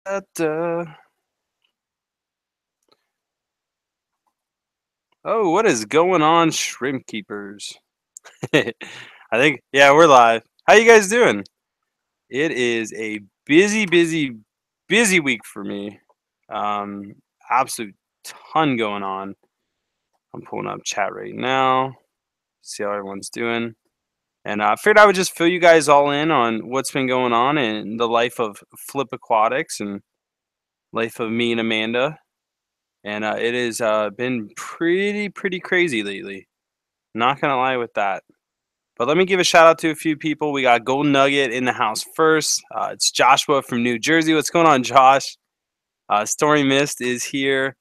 Da. Oh, what is going on, shrimp keepers? I think, yeah, we're live. How you guys doing? It is a busy week for me. Um, Absolute ton going on. I'm pulling up chat right now, see how everyone's doing. And I figured I would just fill you guys all in on what's been going on in the life of Flip Aquatics and life of me and Amanda. And it has been pretty crazy lately. Not gonna lie with that. But let me give a shout out to a few people. We got Golden Nugget in the house first. It's Joshua from New Jersey. What's going on, Josh? Story Mist is here.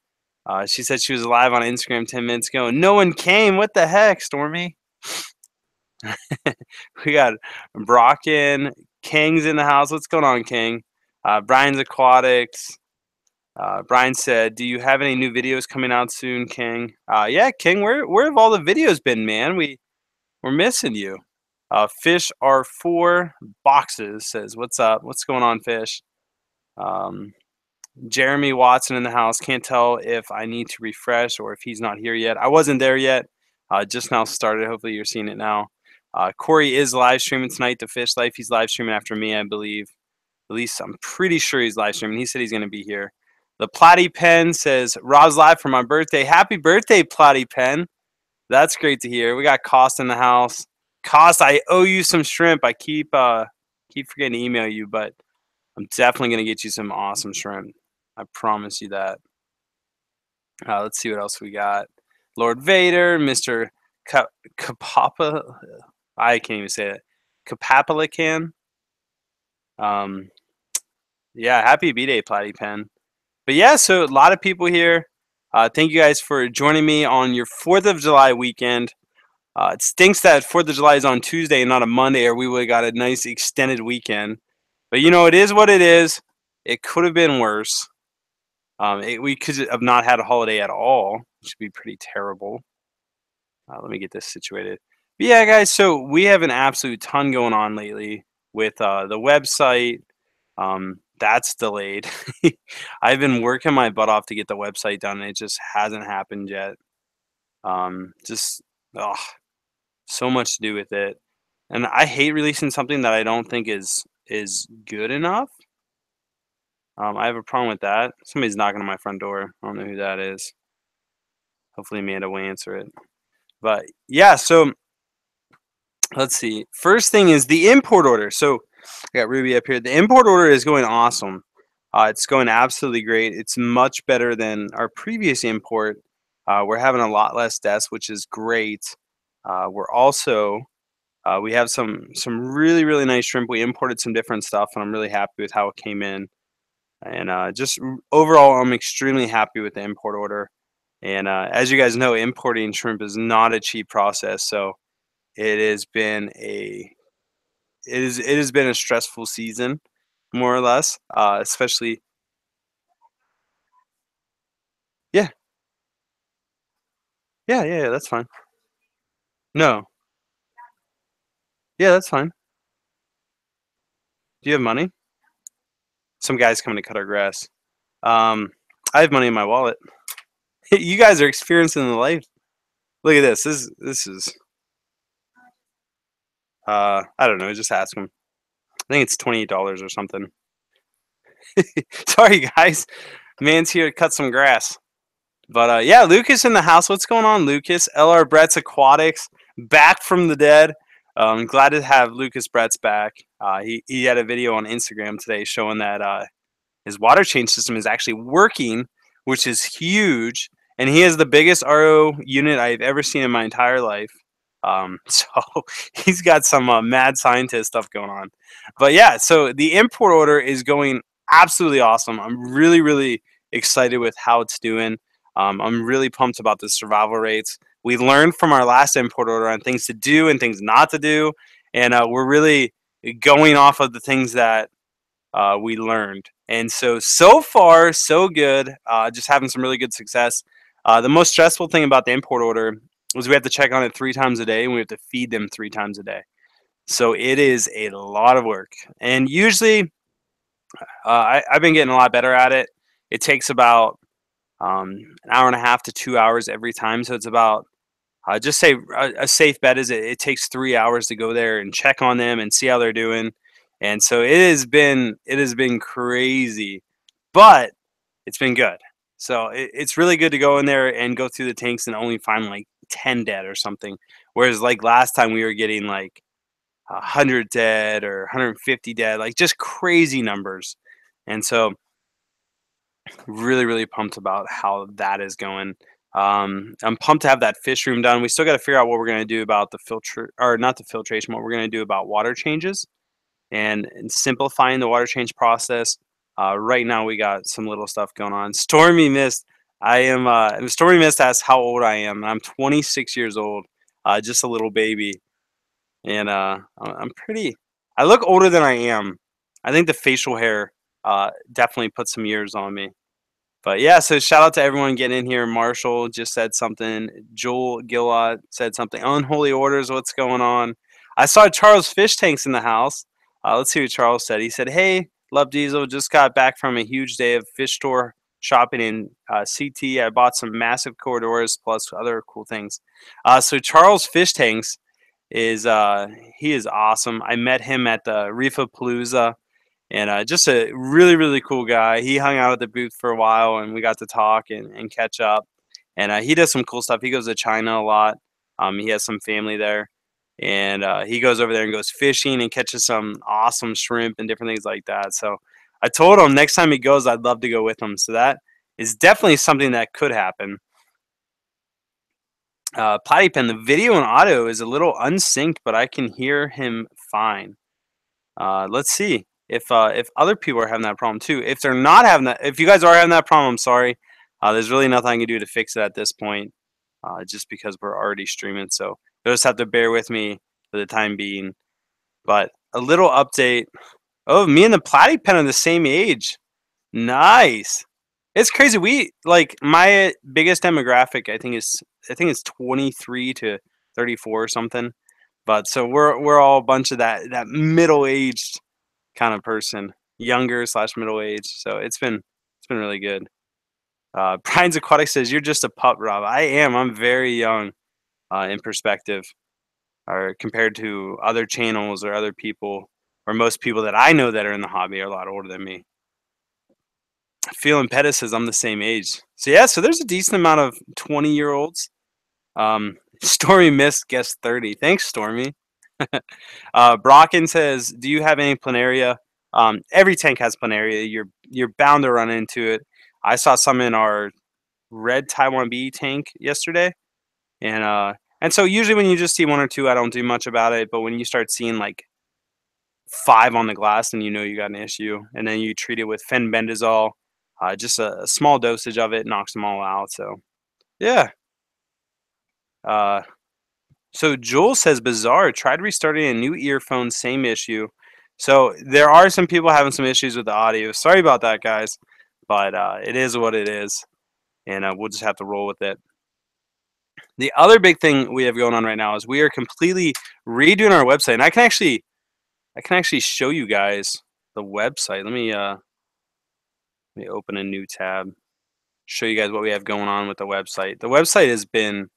She said she was live on Instagram 10 minutes ago. No one came. What the heck, Stormy? We got Brocken. Kang's in the house. What's going on, King? Brian's Aquatics. Brian said, "Do you have any new videos coming out soon, King?" Yeah, King. Where have all the videos been, man? We're missing you. Fish are 4 boxes says, "What's up? What's going on, Fish?" Um, Jeremy Watson in the house. Can't tell if I need to refresh or if he's not here yet. I wasn't there yet. Just now started. Hopefully you're seeing it now. Corey is live streaming tonight. The Fish Life. He's live streaming after me, I believe. At least I'm pretty sure he's live streaming. He said he's going to be here. The Platy Pen says, "Rob's live for my birthday. Happy birthday, Platy Pen." That's great to hear. We got Cost in the house. Cost, I owe you some shrimp. I keep forgetting to email you, but I'm definitely gonna get you some awesome shrimp. I promise you that. Let's see what else we got. Lord Vader, Mr. Kapapa. I can't even say it. Kapapalican. Um, yeah, happy B-Day, Platy Pen. But yeah, so a lot of people here. Thank you guys for joining me on your 4th of July weekend. It stinks that 4th of July is on Tuesday and not a Monday, or we would have got a nice extended weekend. But you know, it is what it is. It could have been worse. We could have not had a holiday at all, which would be pretty terrible. Let me get this situated. But yeah, guys, so we have an absolute ton going on lately with the website. That's delayed. I've been working my butt off to get the website done, and it just hasn't happened yet. Just, ugh, so much to do with it. And I hate releasing something that I don't think is good enough. I have a problem with that. Somebody's knocking on my front door. I don't know who that is. Hopefully Amanda will answer it. But yeah, so let's see. First thing is the import order. So I got Ruby up here. The import order is going awesome. It's going absolutely great. It's much better than our previous import. We're having a lot less deaths, which is great. We're also we have some really nice shrimp. We imported some different stuff, and I'm really happy with how it came in. And just overall, I'm extremely happy with the import order. And as you guys know, importing shrimp is not a cheap process. So it has been it has been a stressful season, more or less. Especially, yeah, yeah, that's fine. No, yeah, that's fine. Do you have money? Some guy's coming to cut our grass. Um, I have money in my wallet. You guys are experiencing the life. Look at this. This is I don't know. Just ask him. I think it's $28 or something. Sorry, guys. Man's here to cut some grass. But yeah, Lucas in the house. What's going on, Lucas? LR Brett's Aquatics back from the dead. Glad to have Lucas Brett's back. He had a video on Instagram today showing that his water change system is actually working, which is huge. And he has the biggest RO unit I've ever seen in my entire life. So he's got some mad scientist stuff going on. But yeah, so the import order is going absolutely awesome. I'm really excited with how it's doing. I'm really pumped about the survival rates. We learned from our last import order on things to do and things not to do, and we're really going off of the things that we learned. And so far, so good. Just having some really good success. The most stressful thing about the import order was we have to check on it 3 times a day, and we have to feed them 3 times a day. So it is a lot of work. And usually I've been getting a lot better at it. It takes about an hour and a half to 2 hours every time. So it's about just say a safe bet is it takes 3 hours to go there and check on them and see how they're doing. And so it has been crazy, but it's been good. So it's really good to go in there and go through the tanks and only find like 10 dead or something. Whereas like last time we were getting like 100 dead or 150 dead, like just crazy numbers. And so really, really pumped about how that is going. I'm pumped to have that fish room done. We still got to figure out what we're going to do about the filter, or not the filtration, what we're going to do about water changes and simplifying the water change process. Right now, we got some little stuff going on. Stormy Mist, Stormy Mist asks how old I am. I'm 26 years old, just a little baby. And I'm pretty, I look older than I am. I think the facial hair definitely put some years on me. But yeah, so shout out to everyone getting in here. Marshall just said something. Joel Gillot said something. Unholy orders, what's going on? I saw Charles Fish Tanks in the house. Let's see what Charles said. He said, "Hey, love Diesel. Just got back from a huge day of fish store shopping in CT. I bought some massive corridors plus other cool things." So Charles Fish Tanks is he is awesome. I met him at the Reefa Palooza and just a really really cool guy. He hung out at the booth for a while, and we got to talk and catch up. And he does some cool stuff. He goes to China a lot. He has some family there, and he goes over there and goes fishing and catches some awesome shrimp and different things like that. So I told him next time he goes, I'd love to go with him. So that is definitely something that could happen. Platy Pen, the video and audio is a little unsynced, but I can hear him fine. Let's see if other people are having that problem too. If they're not having that, if you guys are having that problem, I'm sorry. There's really nothing I can do to fix it at this point, just because we're already streaming. So you'll just have to bear with me for the time being. But a little update. Oh, me and the Platy Pen are the same age. Nice. It's crazy. We like my biggest demographic. I think it's 23 to 34 or something. But so we're all a bunch of that middle aged kind of person, younger slash middle age. So it's been really good. Brian's Aquatic says you're just a pup, Rob. I am. I'm very young in perspective, or compared to other channels or other people, or most people that I know that are in the hobby are a lot older than me. Feeling Pettis says I'm the same age. So yeah, so there's a decent amount of 20-year-olds. Stormy Mist guessed 30. Thanks, Stormy. Brocken says, "Do you have any planaria?" Every tank has planaria. You're bound to run into it. I saw some in our red Taiwan B tank yesterday, and so usually when you just see one or two, I don't do much about it. But when you start seeing like five on the glass, then you know you got an issue, and then you treat it with fenbendazole. Just a small dosage of it knocks them all out. So yeah. Uh, So Joel says bizarre. Tried restarting a new earphone, same issue. So there are some people having some issues with the audio. Sorry about that, guys, but it is what it is, and we'll just have to roll with it. The other big thing we have going on right now is we are completely redoing our website, and I can actually show you guys the website. Let me open a new tab. Show you guys what we have going on with the website. The website has been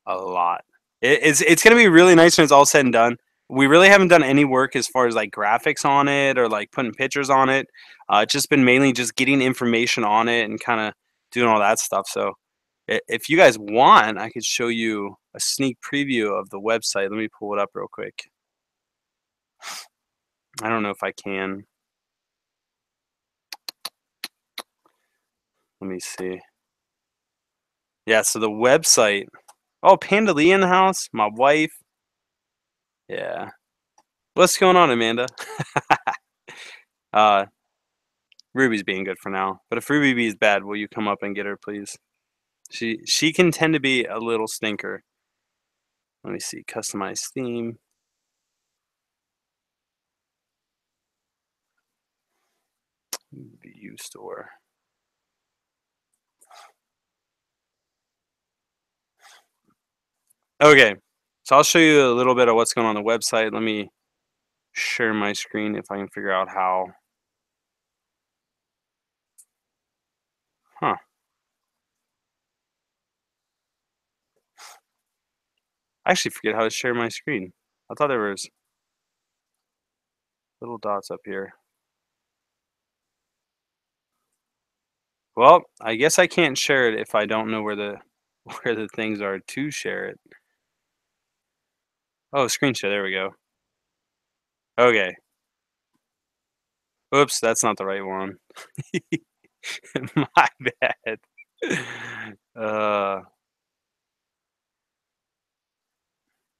a lot. It's gonna be really nice when it's all said and done. We really haven't done any work as far as like graphics on it or like putting pictures on it. It's just been mainly just getting information on it and kind of doing all that stuff. So if you guys want, I could show you a sneak preview of the website. Let me pull it up real quick. I don't know if I can. Let me see. Yeah, so the website. Oh, Panda Lee in the house. My wife. Yeah. What's going on, Amanda? uh, Ruby's being good for now. But if Ruby B is bad, will you come up and get her, please? She can tend to be a little stinker. Let me see. Customize theme. View store. Okay. So I'll show you a little bit of what's going on the website. Let me share my screen if I can figure out how. I actually forget how to share my screen. I thought there was little dots up here. Well, I guess I can't share it if I don't know where the where the things are to share it. Oh, screen share. There we go. Okay. Oops, that's not the right one. My bad. Uh,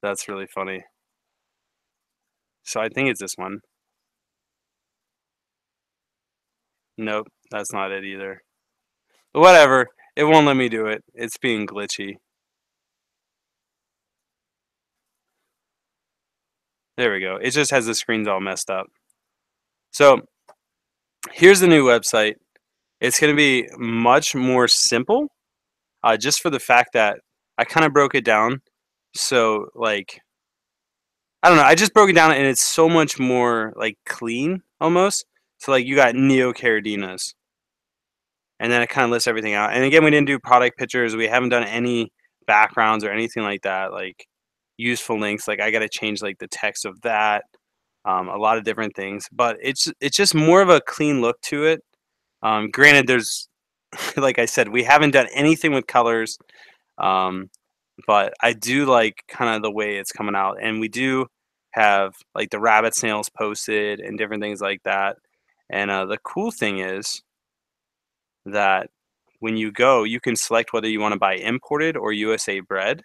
that's really funny. So I think it's this one. Nope, that's not it either. But whatever. It won't let me do it. It's being glitchy. There we go. It just has the screens all messed up. So here's the new website. It's going to be much more simple, just for the fact that I kind of broke it down. So like, I don't know. I just broke it down, and it's so much more like clean almost. So like, you got neocardinas, and then it kind of lists everything out. And again, we didn't do product pictures. We haven't done any backgrounds or anything like that. Like useful links. Like I got to change like the text of that. A lot of different things, but it's just more of a clean look to it. Granted, there's like I said, we haven't done anything with colors, um, but I do like kind of the way it's coming out, and we do have like the rabbit snails posted and different things like that. And the cool thing is that when you go, you can select whether you want to buy imported or USA bred.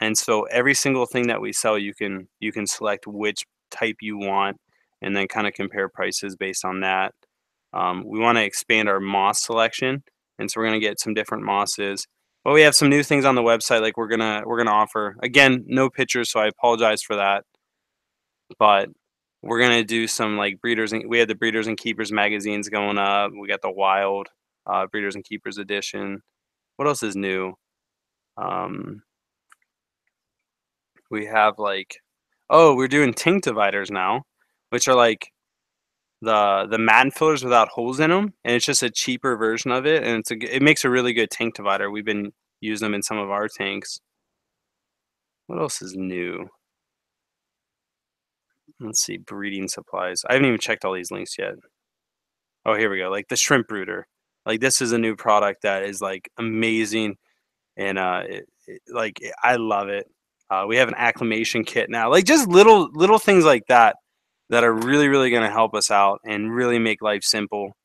And so every single thing that we sell, you can select which type you want, and then kind of compare prices based on that. We want to expand our moss selection, and so we're gonna get some different mosses. But we have some new things on the website, like we're gonna offer again no pictures, so I apologize for that. But we're gonna do some like breeders, and we had the Breeders and Keepers magazines going up. We got the Wild Breeders and Keepers edition. What else is new? Um, we have like, oh, we're doing tank dividers now, which are like the mat fillers without holes in them, and it's just a cheaper version of it, and it makes a really good tank divider. We've been using them in some of our tanks. What else is new? Let's see, breeding supplies. I haven't even checked all these links yet. Oh, here we go. Like the shrimp brooder. Like this is a new product that is like amazing, and I love it. We have an acclimation kit now. Like just little things like that that are really going to help us out and really make life simple.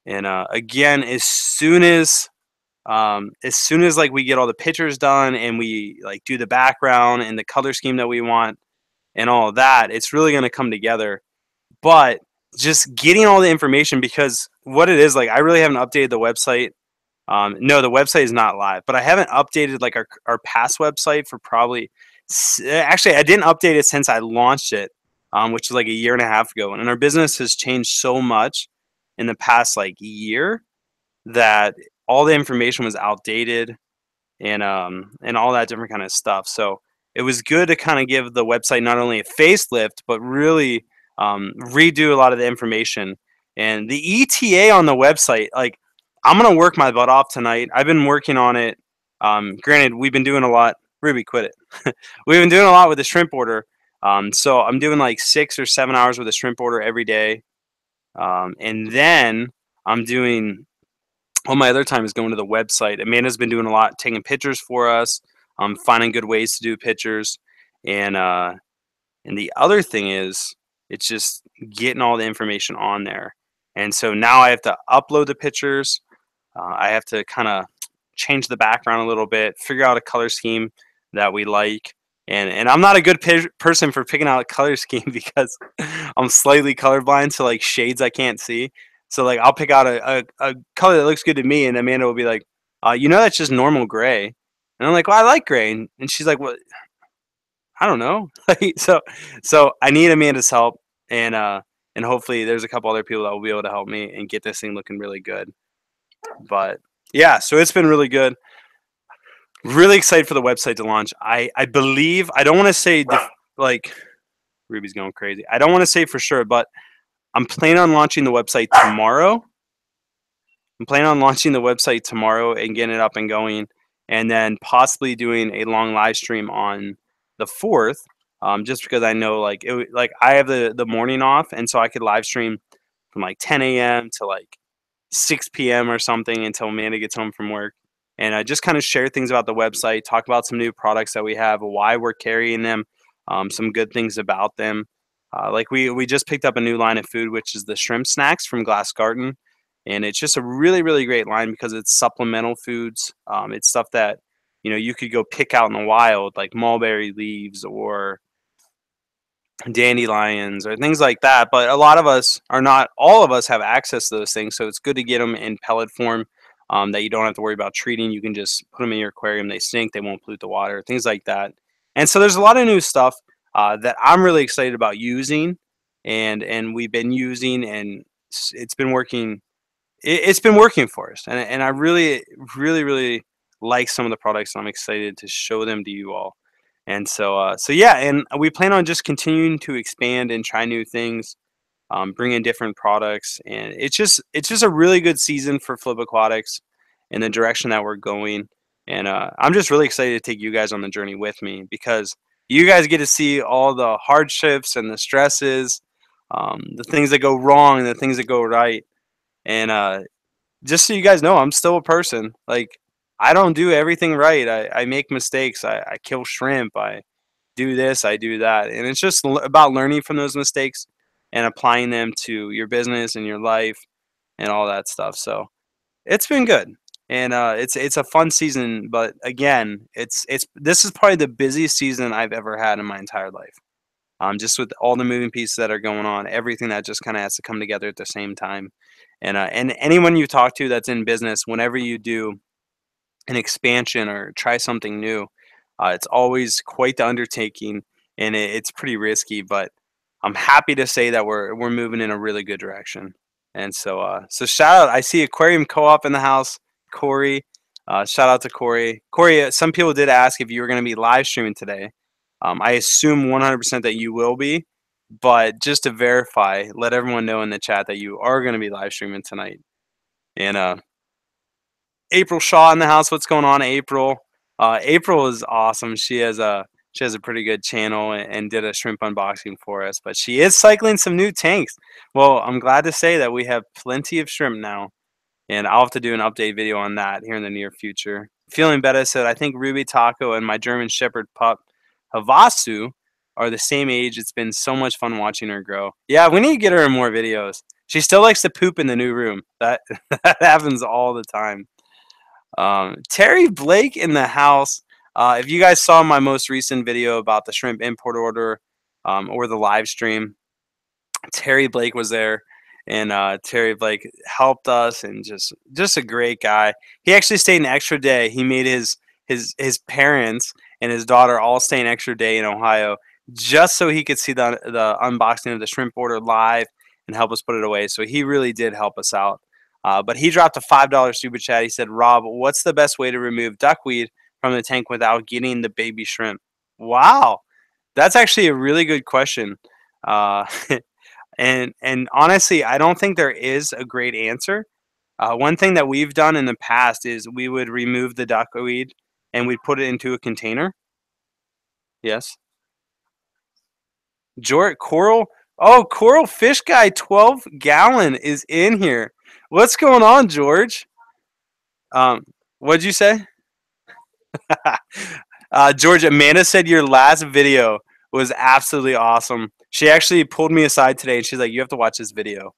And again, as soon as like we get all the pictures done and we like do the background and the color scheme that we want and all of that, it's really going to come together. But just getting all the information, because what it is, like I really haven't updated the website. No, the website is not live, but I haven't updated like our past website for probably actually I didn't update it since I launched it, which is like a year and a half ago. And our business has changed so much in the past like year that all the information was outdated, and all that different kind of stuff. So it was good to kind of give the website not only a facelift, but really redo a lot of the information. And the ETA on the website, like I'm gonna work my butt off tonight. I've been working on it. Granted, we've been doing a lot. Ruby, quit it. We've been doing a lot with the shrimp order. So I'm doing like 6 or 7 hours with a shrimp order every day, and then I'm doing all my other time is going to the website. Amanda's been doing a lot, taking pictures for us, finding good ways to do pictures, and the other thing is it's just getting all the information on there. And so now I have to upload the pictures. I have to kind of change the background a little bit, figure out a color scheme that we like. And I'm not a good person for picking out a color scheme because I'm slightly colorblind, so like shades I can't see. So like I'll pick out a color that looks good to me, and Amanda will be like, that's just normal gray. And I'm like, well, I like gray. And she's like, well, I don't know. So I need Amanda's help, and hopefully there's a couple other people that will be able to help me and get this thing looking really good. But yeah, so it's been really good. Really excited for the website to launch. I believe, I don't want to say like Ruby's going crazy. I don't want to say for sure, but I'm planning on launching the website tomorrow. I'm planning on launching the website tomorrow and getting it up and going. and then possibly doing a long live stream on the 4th, just because I know like like I have the morning off, and so I could live stream from like 10 a.m. to like 6 p.m. or something until Amanda gets home from work. And just kind of share things about the website, talk about some new products that we have, why we're carrying them, some good things about them. Like we just picked up a new line of food, which is the shrimp snacks from Glass Garden, and it's just a really great line because it's supplemental foods. It's stuff that you could go pick out in the wild, like mulberry leaves or dandelions or things like that. But a lot of us are not, all of us have access to those things. So it's good to get them in pellet form, that you don't have to worry about treating. You can just put them in your aquarium. They sink, they won't pollute the water, things like that. And so there's a lot of new stuff that I'm really excited about using, and we've been using, and it's been working. It's been working for us, and I really like some of the products. And I'm excited to show them to you all. And so yeah, and we plan on just continuing to expand and try new things, bring in different products, and it's just a really good season for Flip Aquatics in the direction that we're going. And I'm just really excited to take you guys on the journey with me because you guys get to see all the hardships and the stresses, the things that go wrong and the things that go right. And just so you guys know, I'm still a person. Like, I don't do everything right. I make mistakes. I kill shrimp. I do this, I do that. And it's just about learning from those mistakes and applying them to your business and your life and all that stuff. So it's been good. And it's a fun season, but again, it's this is probably the busiest season I've ever had in my entire life. Just with all the moving pieces that are going on, everything that just kind of has to come together at the same time. And anyone you talk to that's in business, whenever you do an expansion or try something new, it's always quite the undertaking, and it's pretty risky. But I'm happy to say that we're moving in a really good direction. And so shout out! I see Aquarium Co-op in the house, Corey. Shout out to Corey. Corey, some people did ask if you were going to be live streaming today. I assume 100% that you will be, but just to verify, let everyone know in the chat that you are going to be live streaming tonight. And April Shaw in the house. What's going on, April? April is awesome. She has a pretty good channel and did a shrimp unboxing for us. But she is cycling some new tanks. Well, I'm glad to say that we have plenty of shrimp now, and I'll have to do an update video on that here in the near future. Feeling better said, I think Ruby Taco and my German Shepherd pup Havasu are the same age. It's been so much fun watching her grow. Yeah, we need to get her in more videos. She still likes to poop in the new room. That that happens all the time. Terry Blake in the house. If you guys saw my most recent video about the shrimp import order, or the live stream, Terry Blake was there, and Terry Blake helped us, and just a great guy. He actually stayed an extra day. He made his parents and his daughter all stay an extra day in Ohio just so he could see the unboxing of the shrimp order live and help us put it away. So he really did help us out. But he dropped a $5 super chat. He said, "Rob, what's the best way to remove duckweed from the tank without getting the baby shrimp?" Wow, that's actually a really good question. Uh, and honestly, I don't think there is a great answer. One thing that we've done in the past is we would remove the duckweed and we'd put it into a container. Yes, George Coral. Oh, Coral Fish Guy 12-gallon is in here. What's going on, George? What'd you say? George, Amanda said your last video was absolutely awesome. She actually pulled me aside today and she's like, "You have to watch this video."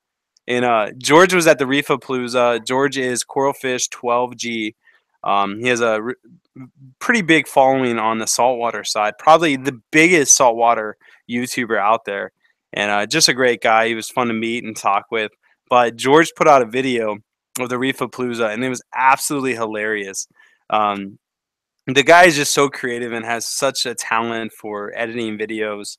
And George was at the Reefapalooza. George is Coralfish 12G. He has a pretty big following on the saltwater side, probably the biggest saltwater YouTuber out there. And just a great guy. He was fun to meet and talk with. But George put out a video of the Reefapalooza, and it was absolutely hilarious. Um, the guy is just so creative and has such a talent for editing videos,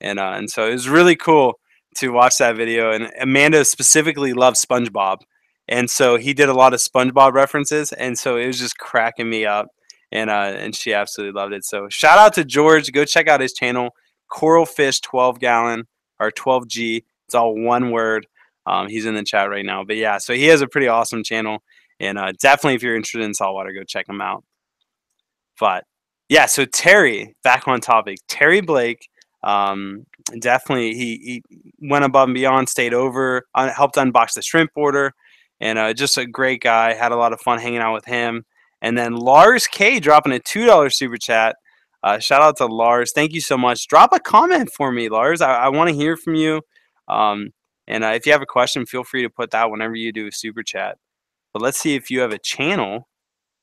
and so it was really cool to watch that video. And Amanda specifically loves SpongeBob, and so he did a lot of SpongeBob references, and so it was just cracking me up, and she absolutely loved it. So shout out to George. Go check out his channel, Coral Fish 12-gallon or 12G. It's all one word. He's in the chat right now, but yeah, so he has a pretty awesome channel, and definitely if you're interested in saltwater, go check him out. But yeah, so Terry, back on topic. Terry Blake, definitely he went above and beyond, stayed over, helped unbox the shrimp order, and just a great guy. Had a lot of fun hanging out with him. And then Lars K dropping a $2 super chat. Shout out to Lars. Thank you so much. Drop a comment for me, Lars. I want to hear from you. Um, and if you have a question, feel free to put that whenever you do a super chat. But let's see if you have a channel,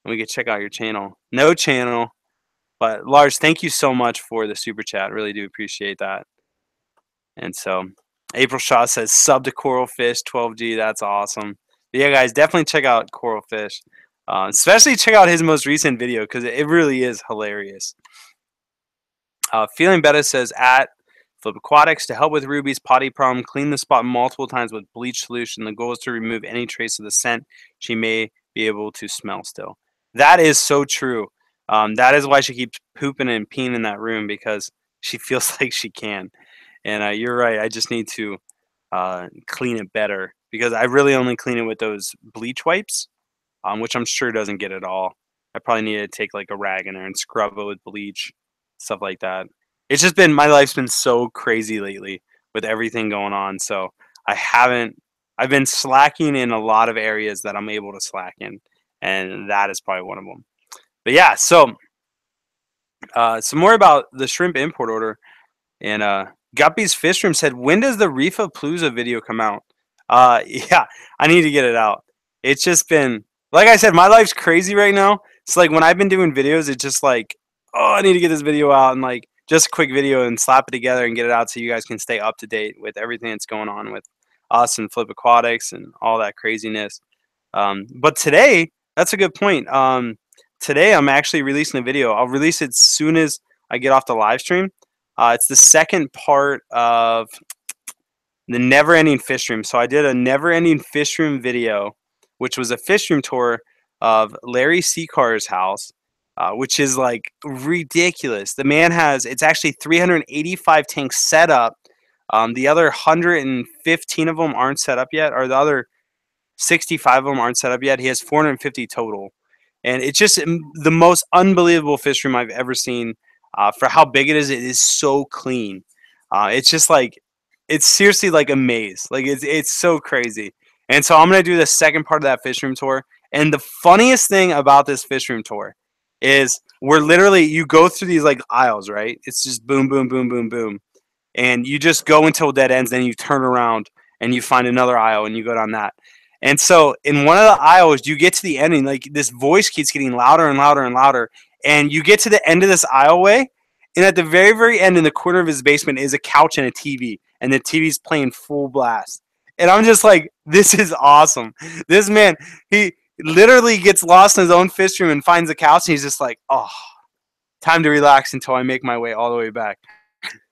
and we can check out your channel. No channel. But Lars, thank you so much for the super chat. Really do appreciate that. And so April Shaw says sub to Coral Fish 12G. That's awesome. But yeah, guys, definitely check out Coral Fish. Especially check out his most recent video because it really is hilarious. Feeling Better says at Flip Aquatics to help with Ruby's potty problem, clean the spot multiple times with bleach solution. The goal is to remove any trace of the scent she may be able to smell still. That is so true. That is why she keeps pooping and peeing in that room because she feels like she can. And you're right. I just need to clean it better because I really only clean it with those bleach wipes, which I'm sure doesn't get it all. I probably need to take like a rag in there and scrub it with bleach, stuff like that. It's just been my life's been so crazy lately with everything going on. So I've been slacking in a lot of areas that I'm able to slack in, and that is probably one of them. But yeah, so some more about the shrimp import order. And Guppy's Fish Room said, when does the Reefa Palooza video come out? Yeah, I need to get it out. It's just been, like I said, my life's crazy right now. It's like when I've been doing videos, it's just like, oh, I need to get this video out and like just a quick video and slap it together and get it out so you guys can stay up to date with everything that's going on with us and Flip Aquatics and all that craziness. But today, that's a good point. Today, I'm actually releasing a video. I'll release it as soon as I get off the live stream. It's the second part of the Never Ending Fish Room. So I did a Never Ending Fish Room video, which was a fish room tour of Larry Seacar's house, which is like ridiculous. The man has, it's actually 385 tanks set up. The other 115 of them aren't set up yet, or the other 65 of them aren't set up yet. He has 450 total. And it's just the most unbelievable fish room I've ever seen. For how big it is so clean. It's just like, it's seriously like a maze. Like it's so crazy. And so I'm gonna do the second part of that fish room tour. And the funniest thing about this fish room tour is we're literally, you go through these like aisles, right? It's just boom, boom, boom, boom, boom. And you just go until dead ends, then you turn around and you find another aisle and you go down that. And so in one of the aisles, you get to the end and like this voice keeps getting louder and louder and louder. And you get to the end of this aisleway, and at the very, very end in the corner of his basement is a couch and a TV. And the TV's playing full blast. And I'm just like, this is awesome. This man, he literally gets lost in his own fish room and finds a couch, and he's just like, oh, time to relax until I make my way all the way back.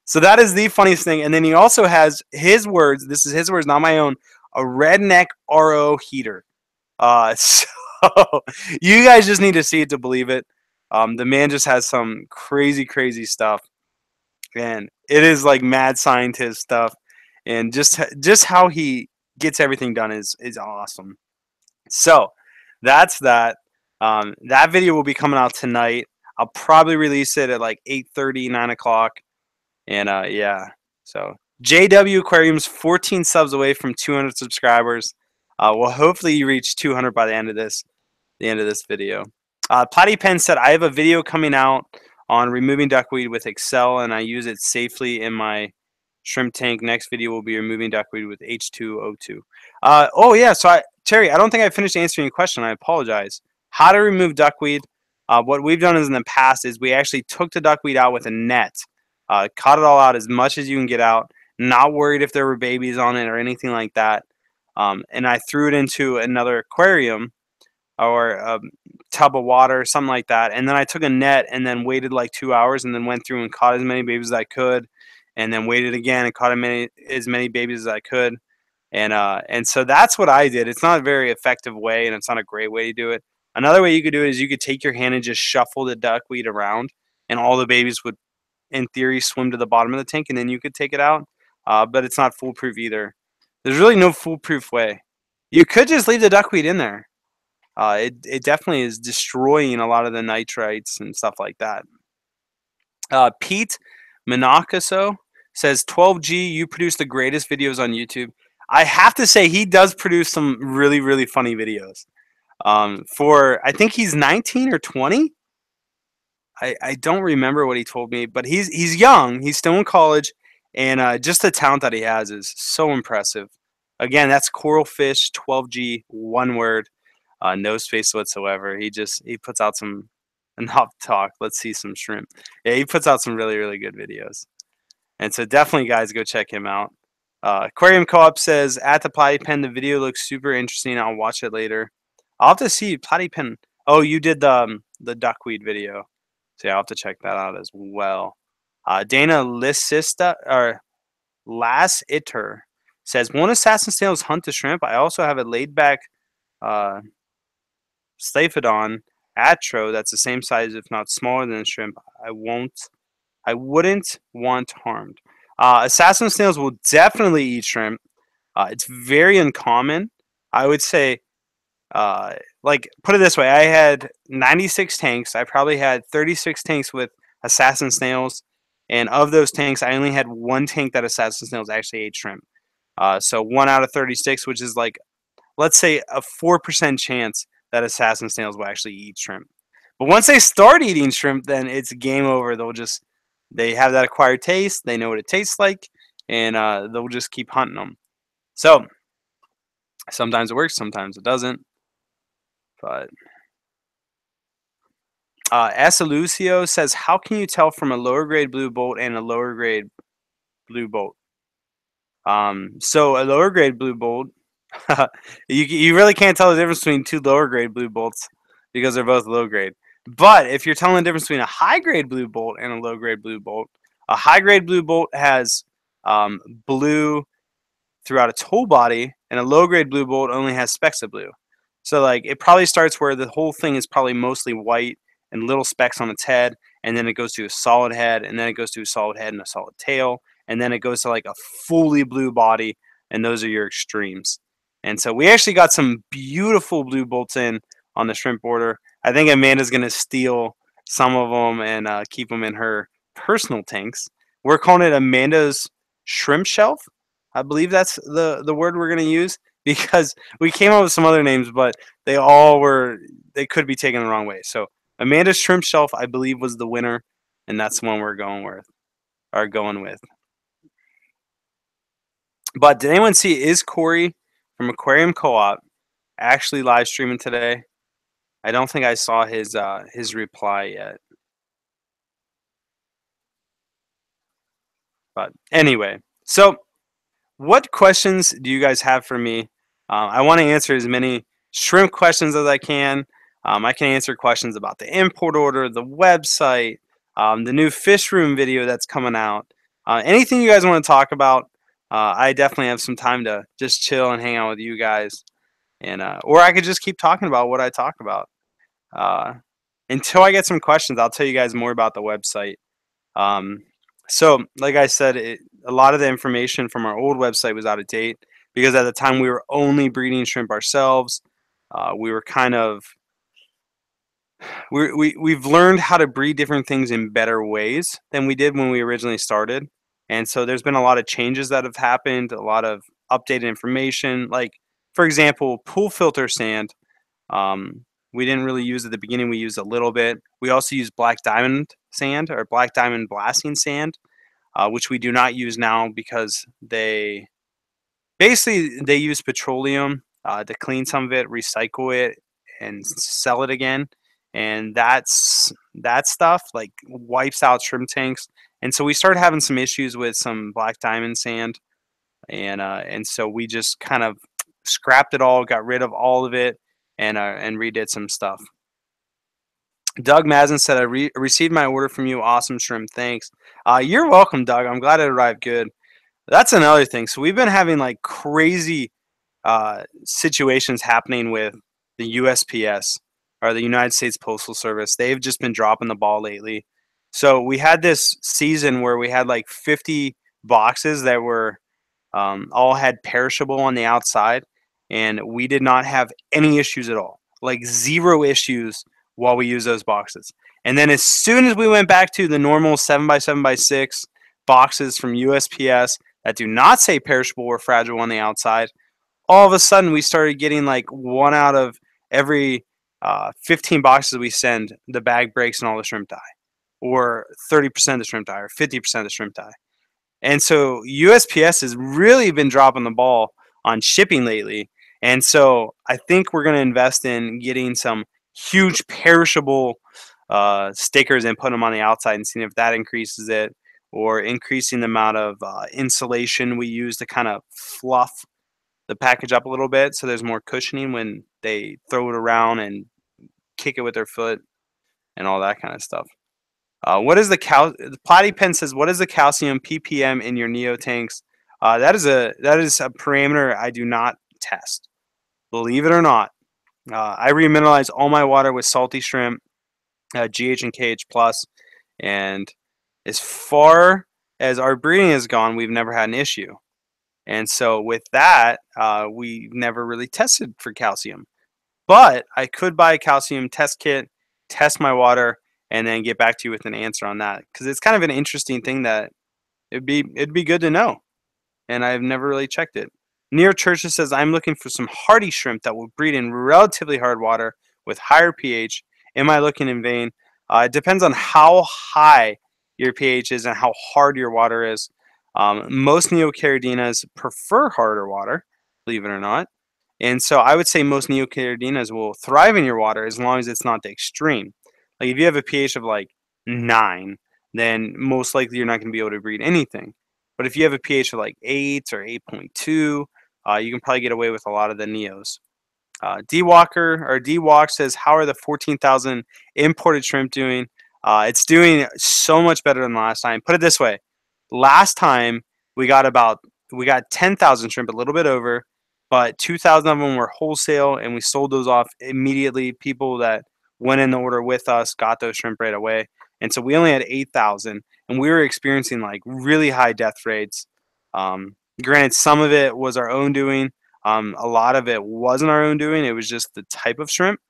So that is the funniest thing. And then he also has his words, this is his words, not my own, a redneck RO heater. So you guys just need to see it to believe it. The man just has some crazy, crazy stuff. And it is like mad scientist stuff. And just how he gets everything done is awesome. So that's that. That video will be coming out tonight. I'll probably release it at like 8:30, 9 o'clock. And yeah, so JW Aquarium's 14 subs away from 200 subscribers. Well, hopefully you reach 200 by the end of this video. Platy Pen said, I have a video coming out on removing duckweed with Excel, and I use it safely in my shrimp tank. Next video will be removing duckweed with H2O2. Oh yeah, so Terry, I don't think I finished answering your question. I apologize. How to remove duckweed? What we've done is in the past is we actually took the duckweed out with a net, caught it all out as much as you can get out, not worried if there were babies on it or anything like that. And I threw it into another aquarium or a tub of water or something like that. And then I took a net and then waited like 2 hours and then went through and caught as many babies as I could, and then waited again and caught as many babies as I could. And so that's what I did. It's not a very effective way, and it's not a great way to do it. Another way you could do it is you could take your hand and just shuffle the duckweed around, and all the babies would, in theory, swim to the bottom of the tank, and then you could take it out. But it's not foolproof either. There's really no foolproof way. You could just leave the duckweed in there. It definitely is destroying a lot of the nitrites and stuff like that. Pete Monacaso says 12G, you produce the greatest videos on YouTube. I have to say he does produce some really, really funny videos. For I think he's 19 or 20. I don't remember what he told me, but he's young. He's still in college, and just the talent that he has is so impressive. Again, that's coral fish 12G, one word, no space whatsoever. He puts out some enough talk. Let's see some shrimp. Yeah, he puts out some really really good videos, and so definitely guys go check him out. Aquarium Co-op says at the potty pen the video looks super interesting. I'll watch it later. I'll have to see potty pen. Oh, you did the duckweed video. So yeah, I'll have to check that out as well. Dana Lissista or Lass Itter says, "Won't assassin snails hunt the shrimp? I also have a laid back uh, Staphodon atro that's the same size, if not smaller than a shrimp. I wouldn't want harmed. Assassin snails will definitely eat shrimp. It's very uncommon. I would say like put it this way, I had 96 tanks. I probably had 36 tanks with assassin snails, and of those tanks, I only had one tank that assassin snails actually ate shrimp. So 1 out of 36, which is like let's say a 4% chance that assassin snails will actually eat shrimp. But once they start eating shrimp, then it's game over. They have that acquired taste. They know what it tastes like, and they'll just keep hunting them. So sometimes it works, sometimes it doesn't. But Asalucio says, "How can you tell from a lower grade blue bolt and a lower grade blue bolt?" So a lower grade blue bolt, you really can't tell the difference between two lower grade blue bolts because they're both low grade. But if you're telling the difference between a high grade blue bolt and a low grade blue bolt, a high grade blue bolt has blue throughout its whole body, and a low grade blue bolt only has specks of blue. So like it probably starts where the whole thing is probably mostly white and little specks on its head, and then it goes to a solid head, and then it goes to a solid head and a solid tail, and then it goes to like a fully blue body, and those are your extremes. And so we actually got some beautiful blue bolts in on the shrimp border. I think Amanda's gonna steal some of them and keep them in her personal tanks. We're calling it Amanda's shrimp shelf. I believe that's the word we're gonna use because we came up with some other names, but they could be taken the wrong way. So Amanda's shrimp shelf, I believe, was the winner, and that's the one we're going with. But did anyone see is Corey from Aquarium Co-op actually live streaming today? I don't think I saw his reply yet. But anyway, so what questions do you guys have for me? I want to answer as many shrimp questions as I can. I can answer questions about the import order, the website, the new fish room video that's coming out. Anything you guys want to talk about, I definitely have some time to just chill and hang out with you guys, and or I could just keep talking about what I talk about. Uh, until I get some questions, I'll tell you guys more about the website. Um, so, like I said, a lot of the information from our old website was out of date because at the time we were only breeding shrimp ourselves. We were kind of we've learned how to breed different things in better ways than we did when we originally started, and so there's been a lot of changes that have happened, a lot of updated information. Like for example, pool filter sand. Um, we didn't really use at the beginning. We used a little bit. We also use black diamond sand or black diamond blasting sand, which we do not use now because they use petroleum to clean some of it, recycle it, and sell it again. And that stuff like wipes out shrimp tanks. And so we started having some issues with some black diamond sand, and so we just kind of scrapped it all, got rid of all of it, and redid some stuff. Doug Mazin said, "I received my order from you. Awesome shrimp, thanks." You're welcome, Doug. I'm glad it arrived good. That's another thing. So we've been having like crazy situations happening with the USPS or the United States Postal Service. They've just been dropping the ball lately. So we had this season where we had like 50 boxes that were all had perishable on the outside, and we did not have any issues at all. like 0 issues while we use those boxes. And then as soon as we went back to the normal 7x7x6 boxes from USPS that do not say perishable or fragile on the outside, all of a sudden we started getting like 1 out of every 15 boxes we send, the bag breaks and all the shrimp die, or 30% of the shrimp die, or 50% of the shrimp die. And so USPS has really been dropping the ball on shipping lately. And so I think we're going to invest in getting some huge perishable stickers and put them on the outside and seeing if that increases it, or increasing the amount of insulation we use to kind of fluff the package up a little bit so there's more cushioning when they throw it around and kick it with their foot and all that kind of stuff. What is the Platy Pen says, what is the calcium ppm in your Neo tanks? That is a parameter I do not test. Believe it or not. I remineralize all my water with salty shrimp, GH and KH plus, and as far as our breeding has gone, we've never had an issue. And so with that, we never really tested for calcium. But I could buy a calcium test kit, test my water, and then get back to you with an answer on that, because it's kind of an interesting thing that it'd be good to know, and I've never really checked it. Near Churches says, I'm looking for some hardy shrimp that will breed in relatively hard water with higher pH. Am I looking in vain? It depends on how high your pH is and how hard your water is. Most neocardinas prefer harder water, believe it or not. And so I would say most neocardinas will thrive in your water as long as it's not the extreme. Like if you have a pH of like 9, then most likely you're not going to be able to breed anything. But if you have a pH of like 8 or 8.2, you can probably get away with a lot of the neos. D-Walk says, how are the 14,000 imported shrimp doing? It's doing so much better than last time. Put it this way. Last time we got 10,000 shrimp, a little bit over, but 2,000 of them were wholesale, and we sold those off immediately. People that went in the order with us got those shrimp right away. And so we only had 8,000, and we were experiencing like really high death rates. Granted, some of it was our own doing. A lot of it wasn't our own doing. It was just the type of shrimp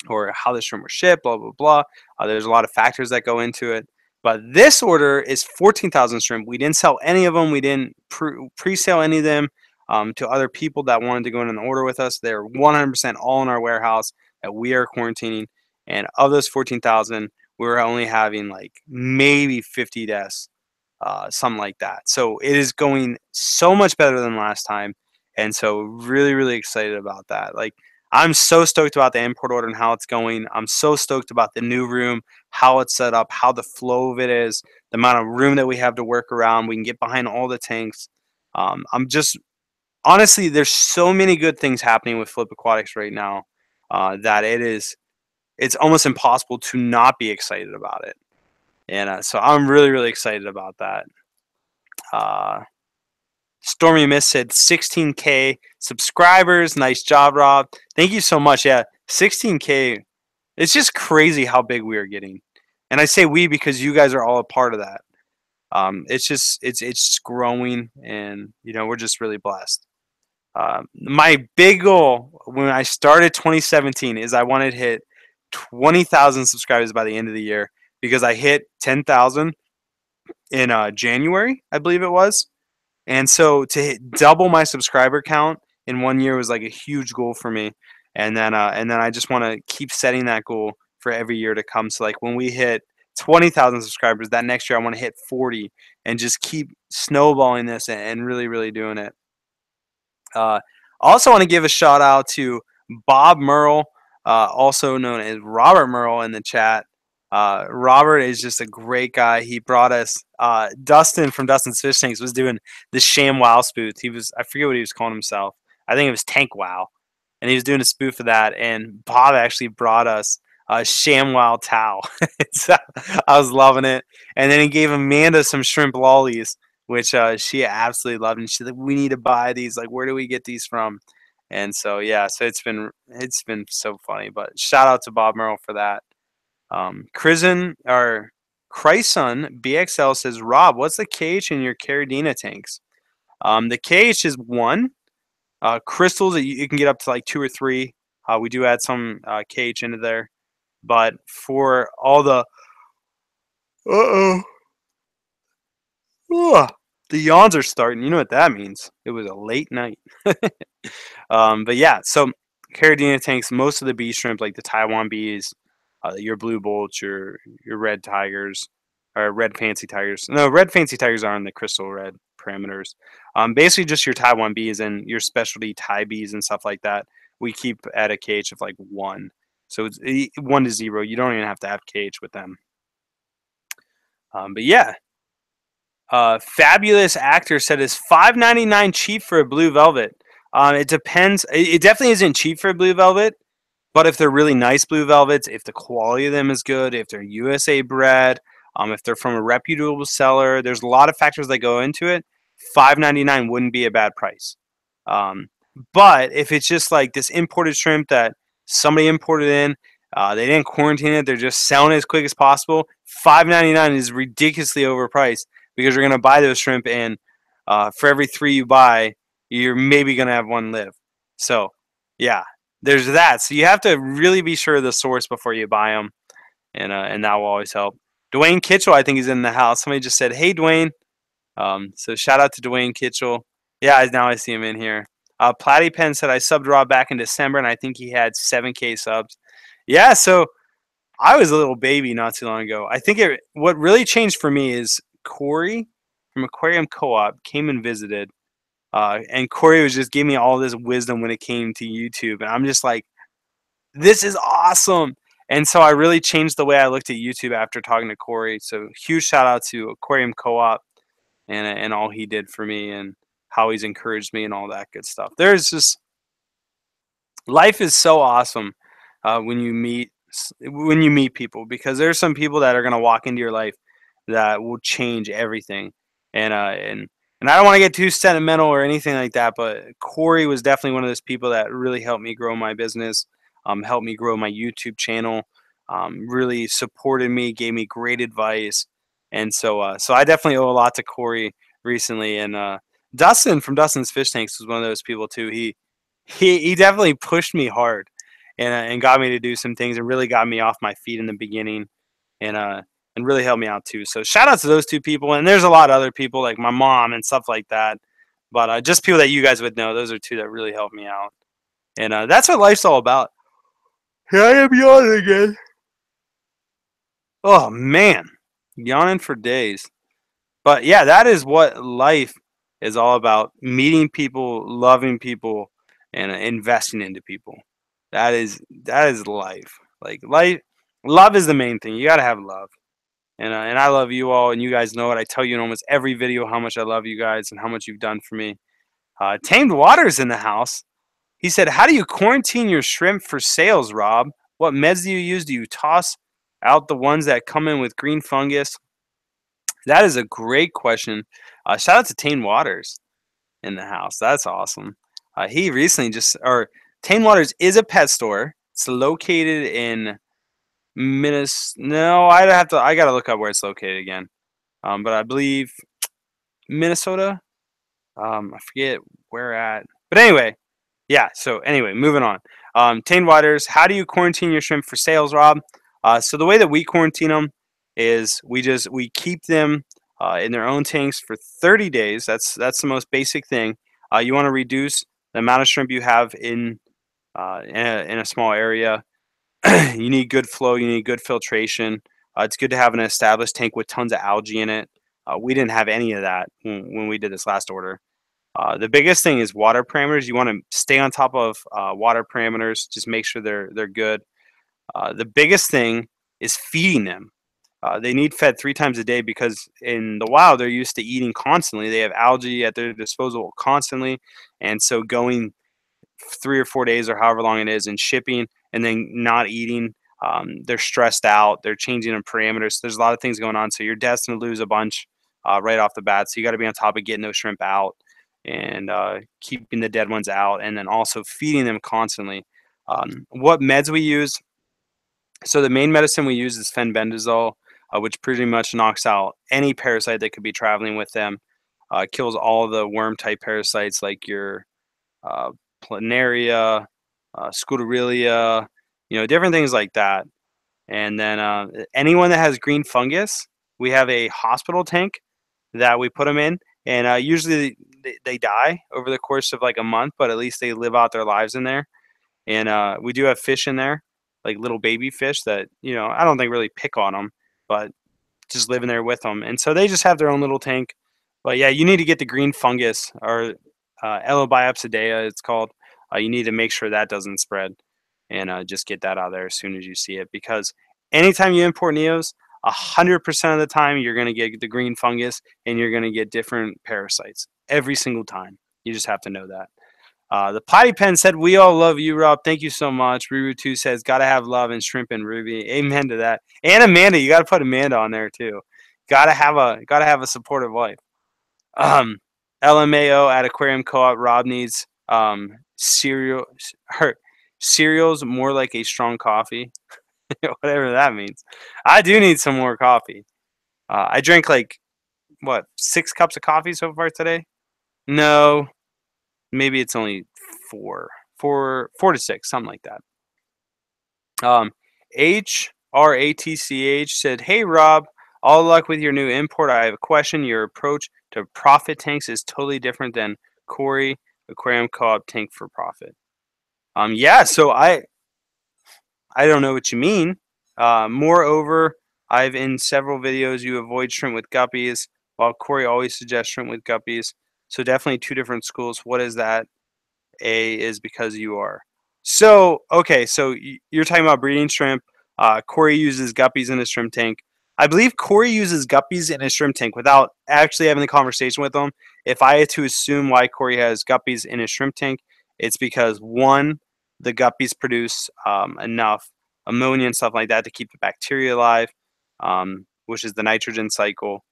or how the shrimp were shipped, blah, blah, blah. There's a lot of factors that go into it. But this order is 14,000 shrimp. We didn't sell any of them. We didn't pre-sale any of them to other people that wanted to go in an order with us. They're 100% all in our warehouse that we are quarantining. And of those 14,000, we were only having like maybe 50 deaths, something like that. So it is going so much better than last time. And so really, really excited about that. Like, I'm so stoked about the import order and how it's going. I'm so stoked about the new room, how it's set up, how the flow of it is, the amount of room that we have to work around. We can get behind all the tanks. I'm just, honestly, there's so many good things happening with Flip Aquatics right now that it's almost impossible to not be excited about it. And so I'm really, really excited about that. Stormy Mist said 16K subscribers. Nice job, Rob. Thank you so much. Yeah, 16K. It's just crazy how big we are getting. And I say we because you guys are all a part of that. It's just growing, and we're just really blessed. My big goal when I started 2017 is I wanted to hit 20,000 subscribers by the end of the year, because I hit 10,000 in January, I believe it was. And so to hit double my subscriber count in 1 year was like a huge goal for me. And then I just want to keep setting that goal for every year to come. So like when we hit 20,000 subscribers, that next year I want to hit 40 and just keep snowballing this and really, really doing it. I also want to give a shout out to Bob Merle, also known as Robert Merle in the chat. Robert is just a great guy. He brought us Dustin from Dustin's Fish Tanks was doing the Sham Wow spoof. I forget what he was calling himself. I think it was Tank Wow, and he was doing a spoof of that. And Bob actually brought us a Sham Wow towel. So I was loving it. And then he gave Amanda some shrimp lollies, which she absolutely loved. And she's like, "We need to buy these. Like, where do we get these from?" And so yeah, so it's been so funny. But shout out to Bob Merle for that. Chrison BXL says, Rob, what's the KH in your Caridina tanks? The KH is 1. Crystals, you can get up to like 2 or 3. We do add some KH into there, but for all the uh-oh, ugh, the yawns are starting. You know what that means? It was a late night. But yeah, so Caridina tanks most of the bee shrimp, like the Taiwan bees, your blue bolts, your red tigers, or red fancy tigers. No, red fancy tigers are on the crystal red parameters. Basically just your Taiwan bees and your specialty Thai bees and stuff like that. We keep at a KH of like 1. So it's 1 to 0. You don't even have to have KH with them. But yeah, fabulous actor said, "Is $5.99 cheap for a blue velvet?" It depends. It definitely isn't cheap for a blue velvet, but if they're really nice blue velvets, if the quality of them is good, if they're USA bred, if they're from a reputable seller, there's a lot of factors that go into it. $5.99 wouldn't be a bad price. Um, but if it's just like this imported shrimp that somebody imported in, they didn't quarantine it, they're just selling it as quick as possible. $5.99 is ridiculously overpriced because you're gonna buy those shrimp, and for every 3 you buy, you're maybe gonna have 1 live. So yeah, there's that. So you have to really be sure of the source before you buy them, and that will always help. Dwayne Kitchell, I think, is in the house. Somebody just said, "Hey, Dwayne." So shout out to Dwayne Kitchell. Yeah, now I see him in here. Platty Pen said, "I subbed Rob back in December, and I think he had 7K subs." Yeah, so I was a little baby not too long ago. I think what really changed for me is Corey from Aquarium Co-op came and visited, and Corey was just giving me all this wisdom when it came to YouTube, and I'm just like, this is awesome. And so I really changed the way I looked at YouTube after talking to Corey. So huge shout out to Aquarium Co-op and all he did for me and how he's encouraged me and all that good stuff. There's just life is so awesome when you meet people, because there's some people that are gonna walk into your life that will change everything. And I don't want to get too sentimental or anything like that, but Corey was definitely one of those people that really helped me grow my business, helped me grow my YouTube channel, really supported me, gave me great advice, and so I definitely owe a lot to Corey recently. And Dustin from Dustin's Fish Tanks was one of those people too. He definitely pushed me hard, and got me to do some things and really got me off my feet in the beginning, and and really helped me out too. So shout out to those 2 people, and there's a lot of other people like my mom and stuff like that. But just people that you guys would know. Those are 2 that really helped me out, and that's what life's all about. Here I am yawning again. Oh man, yawning for days. But yeah, that is what life is all about: meeting people, loving people, and investing into people. That is life. Like life, love is the main thing. You gotta have love, and I love you all, and you guys know it. I tell you in almost every video how much I love you guys and how much you've done for me. Tamed Waters in the house. He said, "How do you quarantine your shrimp for sales, Rob? What meds do you use? Do you toss out the ones that come in with green fungus?" That is a great question. Shout out to Tane Waters in the house. That's awesome. He recently Tane Waters is a pet store. It's located in Minnesota. No, I gotta look up where it's located again. But I believe Minnesota. I forget where at. But anyway, yeah. So anyway, moving on. Tane Waters, how do you quarantine your shrimp for sales, Rob? So the way that we quarantine them is we keep them in their own tanks for 30 days. That's the most basic thing. You want to reduce the amount of shrimp you have in a small area. You need good flow. You need good filtration. It's good to have an established tank with tons of algae in it. We didn't have any of that when we did this last order. The biggest thing is water parameters. You want to stay on top of water parameters. Just make sure they're good. The biggest thing is feeding them. They need fed 3 times a day because in the wild they're used to eating constantly. They have algae at their disposal constantly, and so going 3 or 4 days or however long it is and shipping and then not eating, they're stressed out. They're changing the parameters. There's a lot of things going on, so you're destined to lose a bunch right off the bat. So you got to be on top of getting those shrimp out and keeping the dead ones out, and then also feeding them constantly. What meds we use? So the main medicine we use is fenbendazole, which pretty much knocks out any parasite that could be traveling with them. Kills all the worm type parasites like your uh, planaria, Scutellaria, different things like that. And then anyone that has green fungus, we have a hospital tank that we put them in, and usually they die over the course of like a month, but at least they live out their lives in there. And we do have fish in there, like little baby fish that I don't think really pick on them, but just living there with them, and so they just have their own little tank. But yeah, you need to get the green fungus or Elabiapsidea, it's called. You need to make sure that doesn't spread, and just get that out of there as soon as you see it. Because anytime you import neos, 100% of the time you're going to get the green fungus, and you're going to get different parasites every single time. You just have to know that. The Potty Pen said, "We all love you, Rob. Thank you so much." Ruru2 says, "Gotta have love and shrimp and Ruby." Amen to that. And Amanda, you gotta put Amanda on there too. Gotta have a supportive wife. Um, LMAO at Aquarium Co-op. Rob needs cereal. Her cereals more like a strong coffee, whatever that means. I do need some more coffee. I drank like what 6 cups of coffee so far today. No, maybe it's only four to six, something like that. HRATCH said, "Hey Rob, all luck with your new import. I have a question. Your approach to profit tanks is totally different than Corey Aquarium Co-op tank for profit." Yeah, so I don't know what you mean. Moreover, I've in several videos you avoid shrimp with guppies, while Corey always suggests shrimp with guppies. So definitely two different schools. What is that? A is because you are. So, okay, so you're talking about breeding shrimp. Corey uses guppies in his shrimp tank. I believe Corey uses guppies in his shrimp tank without actually having the conversation with him. If I had to assume why Corey has guppies in his shrimp tank, it's because one, the guppies produce enough ammonia and stuff like that to keep the bacteria alive, which is the nitrogen cycle.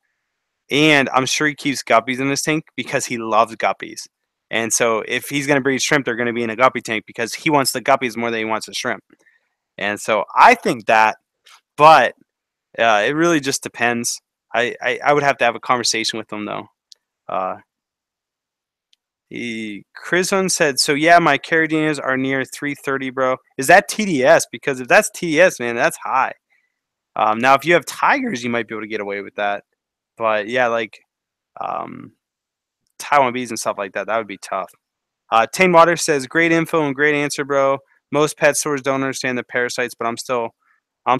And I'm sure he keeps guppies in his tank because he loves guppies. And so if he's going to breed shrimp, they're going to be in a guppy tank because he wants the guppies more than he wants the shrimp. And so I think that, but it really just depends. I would have to have a conversation with him though. Uh, Chryson said, "So yeah, my carradinas are near 330, bro. Is that TDS? Because if that's TDS, man, that's high. Now if you have tigers, you might be able to get away with that. But yeah, like um, Taiwan bees and stuff like that, that would be tough." Tane Water says, "Great info and great answer, bro. Most pet stores don't understand the parasites, but I'm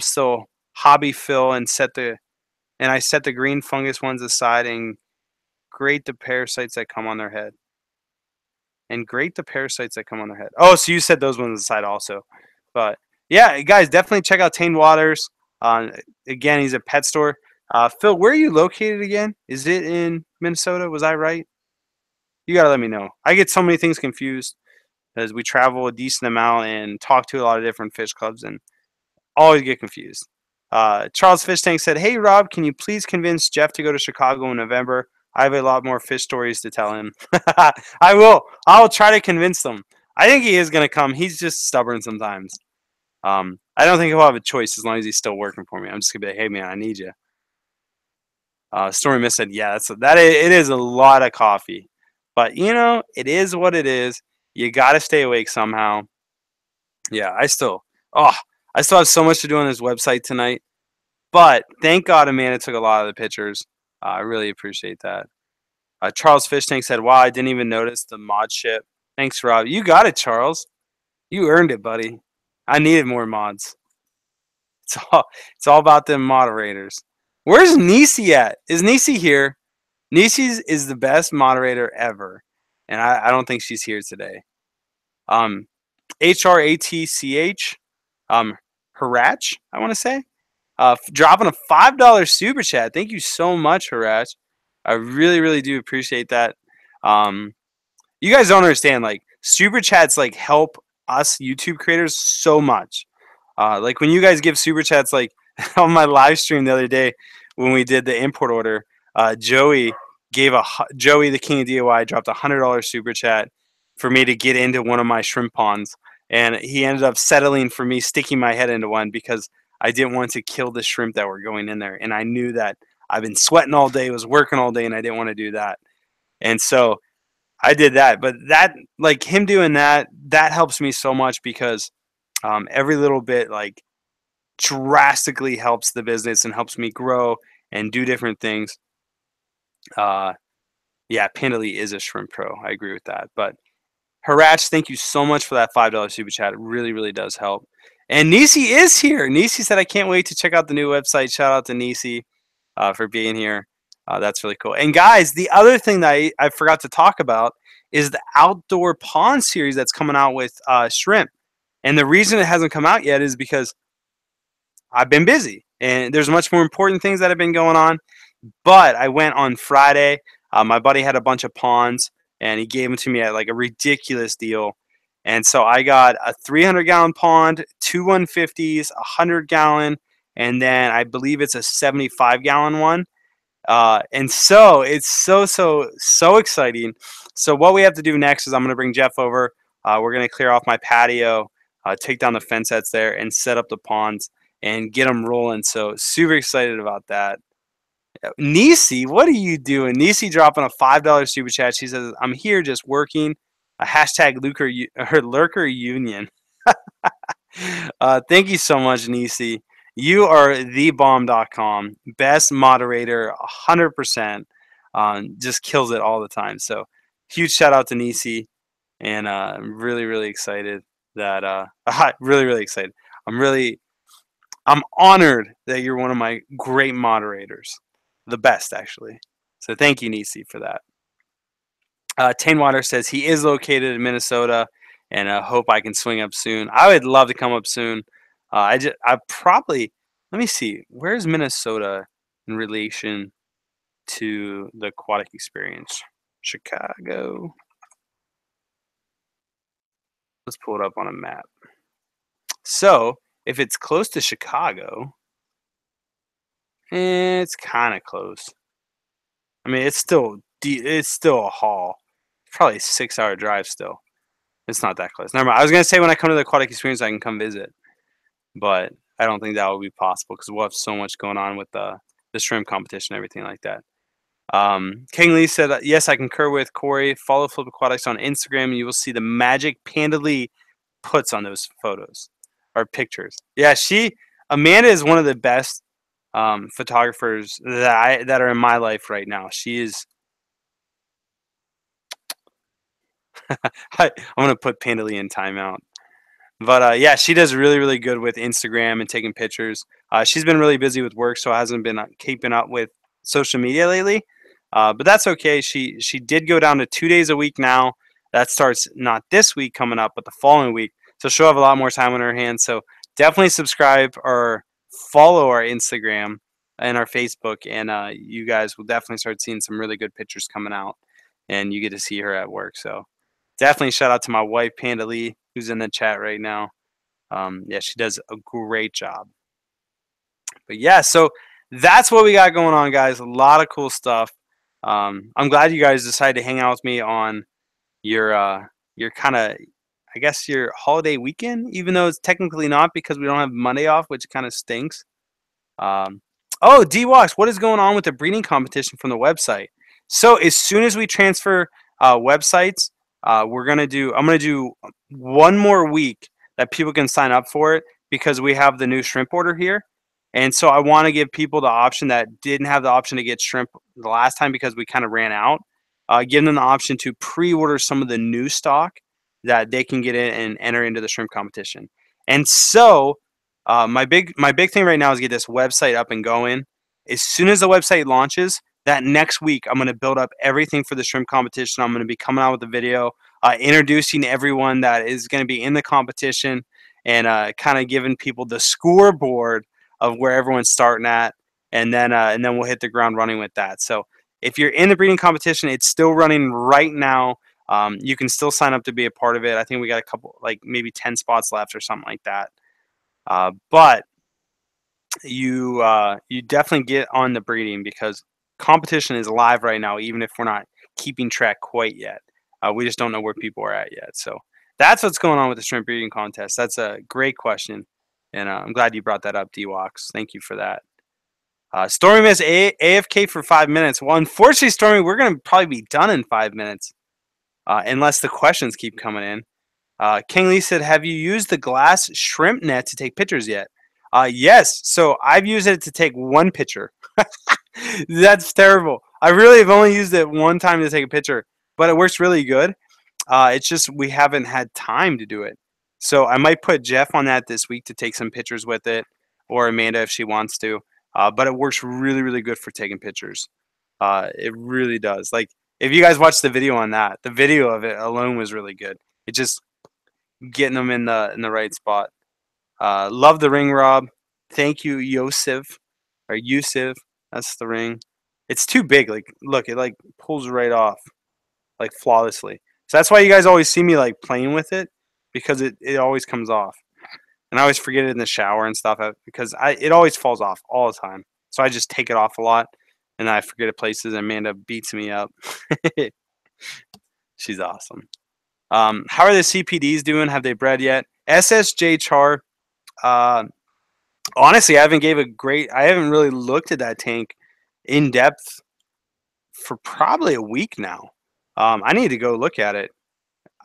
still hobby fill and I set the green fungus ones aside and grate the parasites that come on their head. And grate the parasites that come on their head." Oh, so you set those ones aside also. But yeah, guys, definitely check out Tane Waters. Again, he's a pet store. Phil, where are you located again? Is it in Minnesota? Was I right? You gotta let me know. I get so many things confused as we travel a decent amount and talk to a lot of different fish clubs and always get confused. Charles Fish Tank said, "Hey Rob, can you please convince Jeff to go to Chicago in November? I have a lot more fish stories to tell him." I will. I'll try to convince them. I think he is gonna come. He's just stubborn sometimes. I don't think he'll have a choice as long as he's still working for me. I'm just gonna be like, "Hey man, I need you." Story Miss said, "Yeah, it is a lot of coffee, but it is what it is. You got to stay awake somehow." Yeah, oh, I still have so much to do on this website tonight, but thank God Amanda took a lot of the pictures. I really appreciate that. Charles Fish Tank said, "Wow, I didn't even notice the mod ship." Thanks, Rob. You got it, Charles. You earned it, buddy. I needed more mods. It's all, it's all about them moderators. Where's Nisi at? Is Nisi here? Nisi's is the best moderator ever, and I don't think she's here today. HRATCH, Harach, I want to say, dropping a $5 super chat. Thank you so much, Harach. I really, really do appreciate that. You guys don't understand, like super chats like help us YouTube creators so much. Like when you guys give super chats, like on my live stream the other day when we did the import order, Joey the King of DIY dropped $100 super chat for me to get into one of my shrimp ponds, and he ended up settling for me sticking my head into one because I didn't want to kill the shrimp that were going in there, and I knew that I've been sweating all day, was working all day, and I didn't want to do that. And so I did that, but that like him doing that, that helps me so much because every little bit like drastically helps the business and helps me grow and do different things. Uh, yeah, Pandali is a shrimp pro. I agree with that. But Harach, thank you so much for that $5 super chat. It really, really does help. And Nisi is here. Nisi said, I can't wait to check out the new website. Shout out to Nisi for being here. That's really cool. And guys, the other thing that I forgot to talk about is the outdoor pond series that's coming out with shrimp. And the reason it hasn't come out yet is because I've been busy and there's much more important things that have been going on. But I went on Friday. My buddy had a bunch of ponds and he gave them to me at like a ridiculous deal. And so I got a 300-gallon pond, two 150s, a 100-gallon, and then I believe it's a 75-gallon one. And so it's so exciting. So what we have to do next is I'm going to bring Jeff over. We're going to clear off my patio, take down the fence that's there, and set up the ponds and get them rolling. So super excited about that. Nisi, what are you doing? Nisi dropping a $5 super chat. She says, I'm here just working. A hashtag lurker union. Thank you so much, Nisi. You are thebomb.com. Best moderator, 100%. Just kills it all the time. So huge shout out to Nisi. And I'm really, really excited that really, really excited. I'm honored that you're one of my great moderators. The best, actually. So thank you, Nisi, for that. Tainwater says he is located in Minnesota, and I hope I can swing up soon. I would love to come up soon. I probably, let me see, where's Minnesota in relation to the aquatic experience? Chicago. Let's pull it up on a map. So if it's close to Chicago, it's kind of close. I mean, it's still a haul. Probably a 6-hour drive still. It's not that close. Never mind. I was gonna say when I come to the aquatic experience, I can come visit, but I don't think that will be possible because we'll have so much going on with the shrimp competition and everything like that. King Lee said, yes, I concur with Corey. Follow Flip Aquatics on Instagram, and you will see the magic Panda Lee puts on those photos or pictures. Yeah, Amanda is one of the best photographers that are in my life right now. She is. I'm gonna put Panda Lee in timeout. But yeah, she does really, really good with Instagram and taking pictures. She's been really busy with work, so hasn't been keeping up with social media lately. But that's okay. She did go down to 2 days a week now. That starts not this week coming up, but the following week. So she'll have a lot more time on her hands. So definitely subscribe or follow our Instagram and our Facebook, and you guys will definitely start seeing some really good pictures coming out, and you get to see her at work. So definitely shout out to my wife, Panda Lee, who's in the chat right now. Yeah, she does a great job. But yeah, so that's what we got going on, guys. A lot of cool stuff. I'm glad you guys decided to hang out with me on your kind of, I guess, your holiday weekend, even though it's technically not because we don't have Monday off, which kind of stinks. Oh, D-Walks, what is going on with the breeding competition from the website? So as soon as we transfer websites, I'm gonna do one more week that people can sign up for it because we have the new shrimp order here. And so I want to give people the option that didn't have the option to get shrimp the last time because we kind of ran out. Give them the option to pre-order some of the new stock that they can get in and enter into the shrimp competition. And so my big thing right now is get this website up and going. As soon as the website launches, that next week I'm going to build up everything for the shrimp competition. I'm going to be coming out with a video introducing everyone that is going to be in the competition and kind of giving people the scoreboard of where everyone's starting at, and then we'll hit the ground running with that. So if you're in the breeding competition, it's still running right now. You can still sign up to be a part of it. I think we got a couple, like maybe 10 spots left or something like that. But you definitely get on the breeding because competition is live right now, even if we're not keeping track quite yet. We just don't know where people are at yet. So that's what's going on with the shrimp breeding contest. That's a great question. And I'm glad you brought that up, D-Walks. Thank you for that. Stormy missed AFK for 5 minutes. Well, unfortunately, Stormy, we're going to probably be done in 5 minutes. unless the questions keep coming in. King Lee said, "Have you used the glass shrimp net to take pictures yet?" Yes. So I've used it to take one picture. That's terrible. I really have only used it one time to take a picture, but it works really good. It's just we haven't had time to do it. So I might put Jeff on that this week to take some pictures with it, or Amanda if she wants to. But it works really, really good for taking pictures. It really does. Like if you guys watch the video on that, the video of it alone was really good. It just getting them in the right spot. Love the ring, Rob. Thank you, Yosef or Yusuf. That's the ring. It's too big. Like look, it like pulls right off like flawlessly. So that's why you guys always see me like playing with it because it always comes off. And I always forget it in the shower and stuff because it always falls off all the time. So I just take it off a lot and I forget it places and Amanda beats me up. She's awesome. How are the CPDs doing? Have they bred yet? SSJ Char, uh, honestly, I haven't really looked at that tank in depth for probably a week now. I need to go look at it.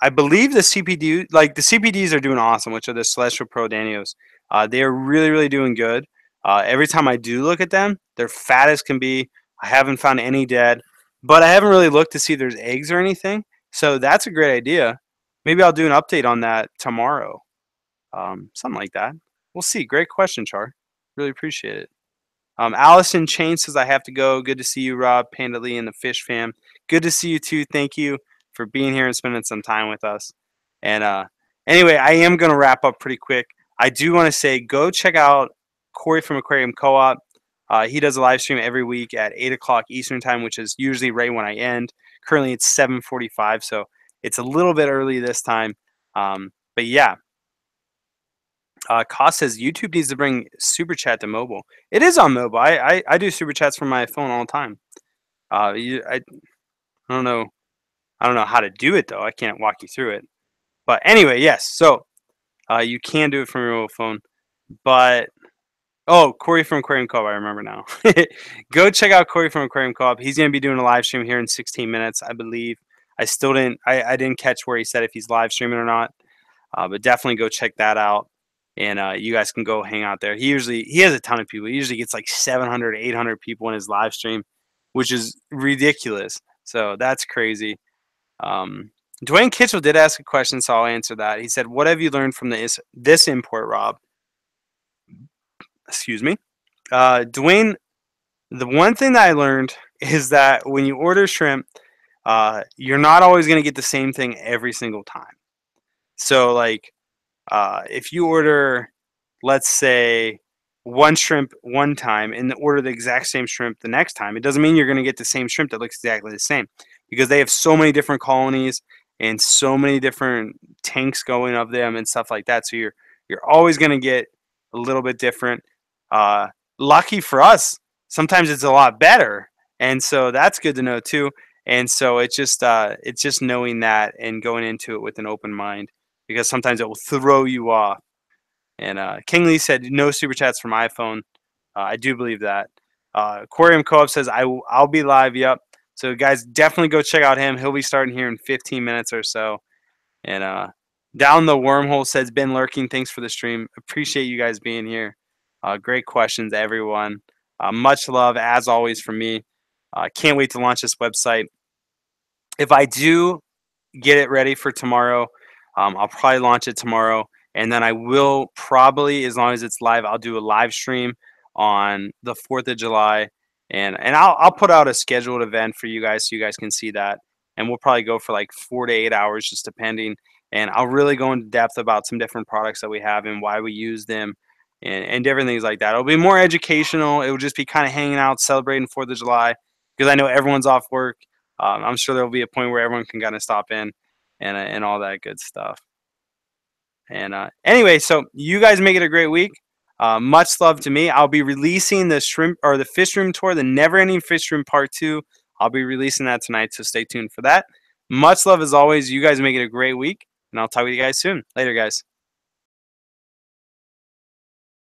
I believe the CPDs are doing awesome, which are the Celestial Pro Danios. They are really, really doing good. Every time I do look at them, they're fat as can be. I haven't found any dead, but I haven't really looked to see if there's eggs or anything. So that's a great idea. Maybe I'll do an update on that tomorrow. Something like that. We'll see. Great question, Char. Really appreciate it. Allison Chain says, I have to go. Good to see you, Rob, Panda Lee, and the Fish fam. Good to see you, too. Thank you for being here and spending some time with us. And anyway, I am going to wrap up pretty quick. I do want to say go check out Corey from Aquarium Co-op. He does a live stream every week at 8 o'clock Eastern Time, which is usually right when I end. Currently, it's 7:45, so it's a little bit early this time. But yeah. Koss says YouTube needs to bring Super Chat to mobile. It is on mobile. I do Super Chats from my phone all the time. I don't know. I don't know how to do it though. I can't walk you through it. But anyway, yes. So you can do it from your mobile phone. But Corey from Aquarium Co-op, I remember now. Go check out Corey from Aquarium Co-op. He's gonna be doing a live stream here in 16 minutes, I believe. I didn't catch where he said if he's live streaming or not. But definitely go check that out. And you guys can go hang out there. He has a ton of people. He usually gets like 700, 800 people in his live stream, which is ridiculous. So that's crazy. Dwayne Kitchell did ask a question, so I'll answer that. He said, "What have you learned from this import, Rob?" Excuse me, Dwayne. The one thing that I learned is that when you order shrimp, you're not always going to get the same thing every single time. So like. If you order, let's say, one shrimp one time and order the exact same shrimp the next time, it doesn't mean you're going to get the same shrimp that looks exactly the same because they have so many different colonies and so many different tanks going of them and stuff like that. So you're always going to get a little bit different. Lucky for us, sometimes it's a lot better, and so that's good to know too. And so it's just knowing that and going into it with an open mind. Because sometimes it will throw you off. And King Lee said, no Super Chats from iPhone. I do believe that. Aquarium Co-op says, I'll be live. Yep. So, guys, definitely go check out him. He'll be starting here in 15 minutes or so. And Down the Wormhole says, been lurking. Thanks for the stream. Appreciate you guys being here. Great questions, everyone. Much love, as always, from me. Can't wait to launch this website. If I do get it ready for tomorrow, I'll probably launch it tomorrow, and then I will probably, as long as it's live, I'll do a live stream on the 4th of July, and I'll put out a scheduled event for you guys so you guys can see that, and we'll probably go for like 4 to 8 hours, just depending, and I'll really go into depth about some different products that we have and why we use them, and different things like that. It'll be more educational. It will just be kind of hanging out, celebrating 4th of July, because I know everyone's off work. I'm sure there will be a point where everyone can kind of stop in. And all that good stuff. And anyway, so you guys make it a great week. Much love to me. I'll be releasing the fish room tour, the Never Ending Fish Room Part 2. I'll be releasing that tonight, so stay tuned for that. Much love as always. You guys make it a great week, and I'll talk with you guys soon. Later, guys.